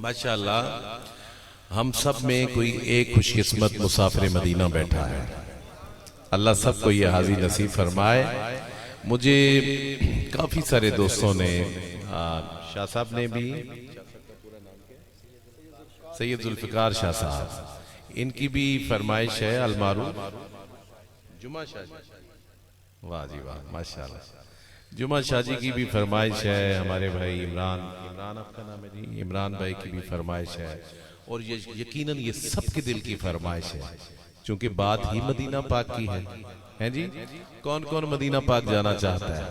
माशाअल्लाह हम सब में कोई एक खुशकिस्मत मुसाफिर मदीना बैठा है। अल्लाह सबको ये हाजी नसीब फरमाए। मुझे काफ़ी सारे दोस्तों ने, शाह साहब ने भी, सैयद जुल्फ़िकार शाह साहब, इनकी भी फरमाइश है अलमारूफ जुमा शाह जी, वाह जी वाह माशाअल्लाह, जुमा शाह जी की भी फरमाइश है। हमारे भाई इमरान आपका नाम है जी, इमरान भाई की भी फरमाइश है। और ये यकीनन ये सबके दिल की फरमाइश है, क्योंकि बात ही मदीना पाक की है जी। कौन कौन मदीना पाक जाना चाहता है?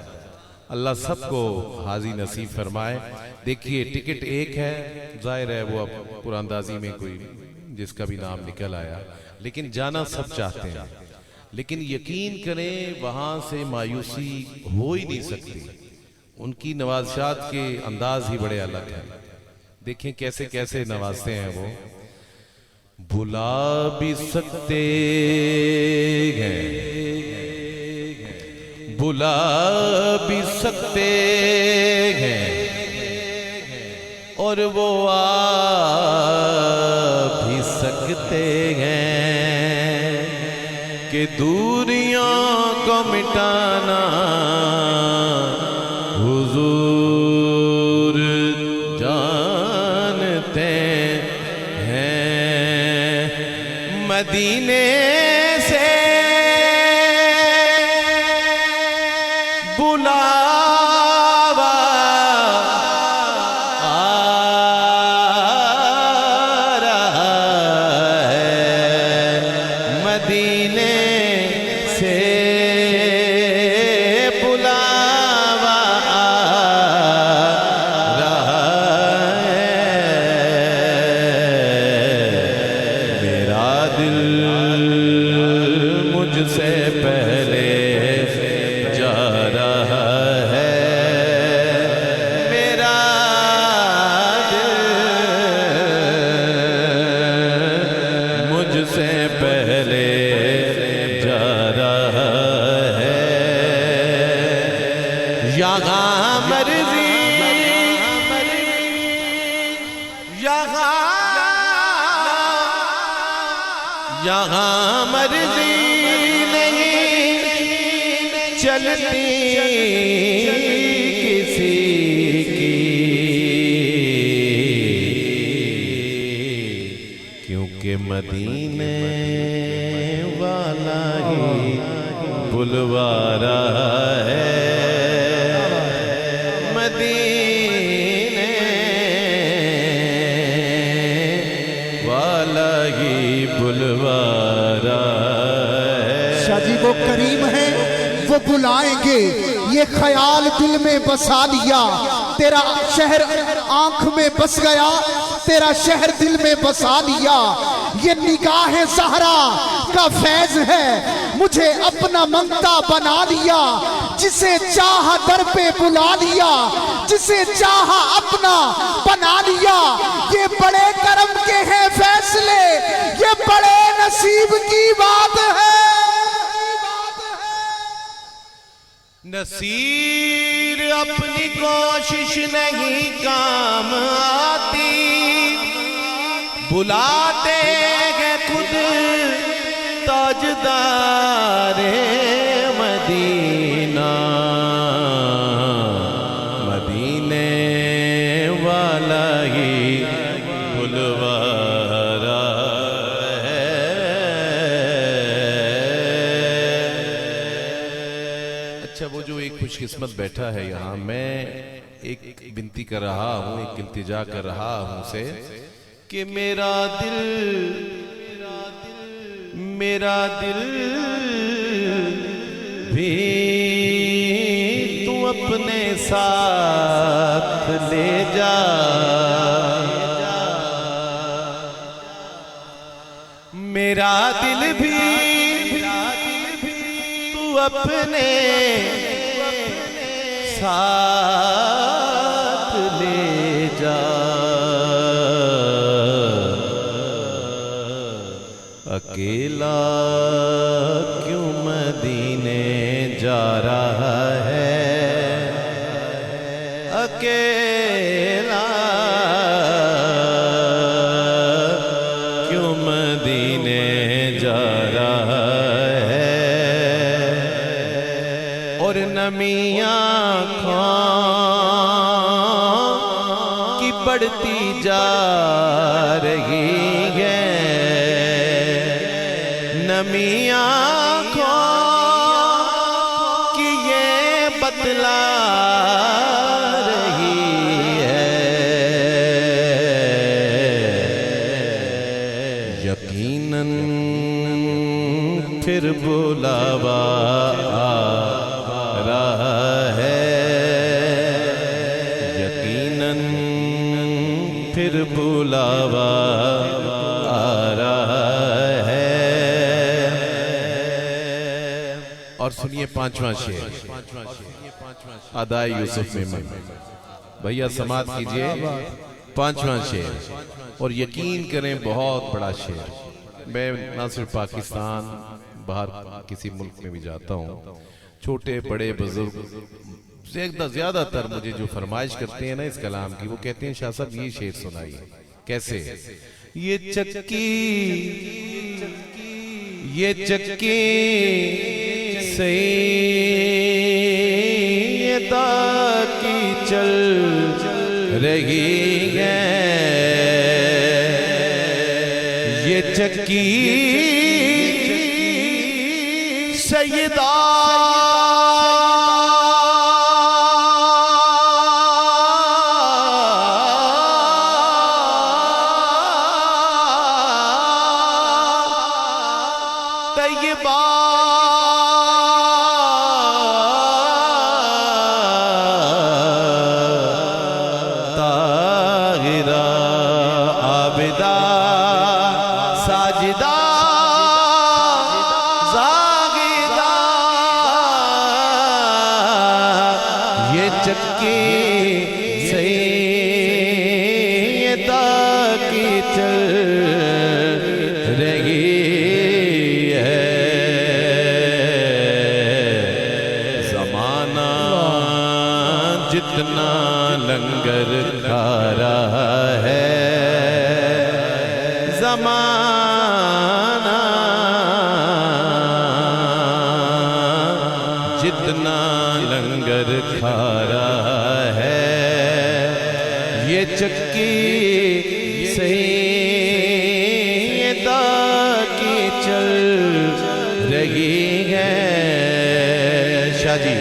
अल्लाह सबको हाजी नसीब फरमाए। देखिए टिकट एक है, जाहिर है वो अब कुरानदाजी में कोई जिसका भी नाम निकल आया, लेकिन जाना सब चाहते हैं। लेकिन यकीन करें वहां से मायूसी हो ही नहीं सकती। उनकी नवाज़शात के अंदाज ही बड़े अलग हैं। देखें कैसे कैसे नवाजते हैं वो। बुला भी सकते हैं, बुला भी सकते हैं, और वो आ भी सकते हैं कि दूरियों को मिटाना हुजूर जानते हैं। मदीने से बुलावा आ रहा है, मदीने से बुलावा आ रहा है। मेरा दिल मुझसे पहले जा रहा है, मेरा दिल मुझसे पहले जा रहा है। यहाँ मर्जी यहाँ मर्जी नहीं चलती किसी की, क्योंकि मदीने वाला ही बुलवा रहा है, मदीने वाला ही बुलवा रहा है। शाह जी वो करीम है, वो बुलाएंगे, ये ख्याल दिल में बसा लिया। तेरा शहर आंख में बस गया, तेरा शहर दिल में बसा लिया। ये निगाह ज़हरा का फैज है, मुझे अपना मंगता बना लिया। जिसे चाहा दर पे बुला लिया, जिसे चाहा अपना बना लिया। ये बड़े करम के हैं फैसले, ये बड़े नसीब की बात है। नसीर अपनी कोशिश नहीं काम आती, बुलाते हैं खुद ताजदारे मदीना, मदीने वाला ही बुलवा रहा है। अच्छा, वो जो एक खुशकिस्मत बैठा है यहाँ, मैं एक विनती कर रहा हूँ, एक इल्तिजा कर रहा हूँ उसे कि मेरा दिल भी तू अपने साथ ले जा। मेरा दिल भी तू अपने साथ ले जा। अकेला क्यों मदीने जा रहा है, अकेला बढ़ती जा रही है, नमी आँखों की ये बतला रही है। यकीनन फिर बुलावा आ रहा है, यकीनन फिर बुलावा आ रहा है। और सुनिए पांचवा शेर, अदाए यूसुफ मेमन। भैया समात कीजिए, पांचवा शेर। और यकीन करें बहुत बड़ा शेर। मैं ना सिर्फ पाकिस्तान, बाहर किसी मुल्क में भी जाता हूँ, छोटे बड़े बुजुर्ग ज्यादातर मुझे जो फरमाइश करते हैं ना इस कलाम की, वो कहते हैं शाह साहब ये शेर सुनाइए। कैसे? ये चक्की सैयदा की चल रही है, ये चक्की सैयदा तैयबा ताहिरा आबिदा साजिदा जागिदा, ये चक्की सैयदा की चल रही है। ज़माना जितना लंगर खा रहा है, ज़माना जितना लंगर खा रहा है, ये चक्की सैयदा की चल रही है। शाह जी,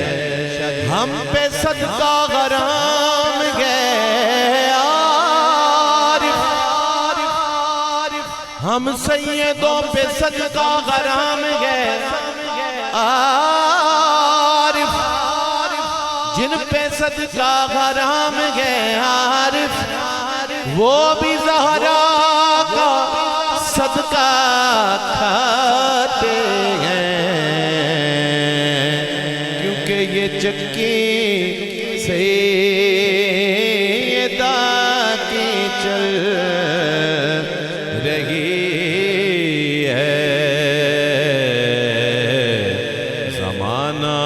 हम पे सदका गराम गए आरिफ, हम सैयदों पे सदका गराम गए आरिफ, जिन पे सदका गराम गए आरिफ, वो भी ज़हरा का सदका खाते हैं, क्योंकि ये चक्की सैयदा की चल रही है। ज़माना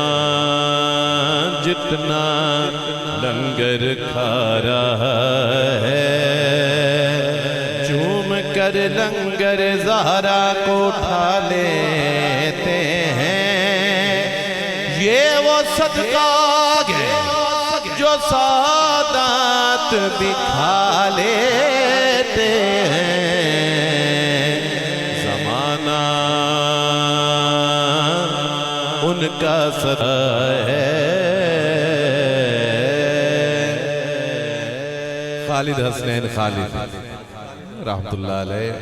जितना लंगर खा रहा है, झूम कर लंगर ज़हरा को उठा लेते हैं। ये वो सदका है जो सादात भी खा लेते हैं। ज़माना उनका सदा है। खालिद हसनैन खालिद रहमतुल्लाह अलैह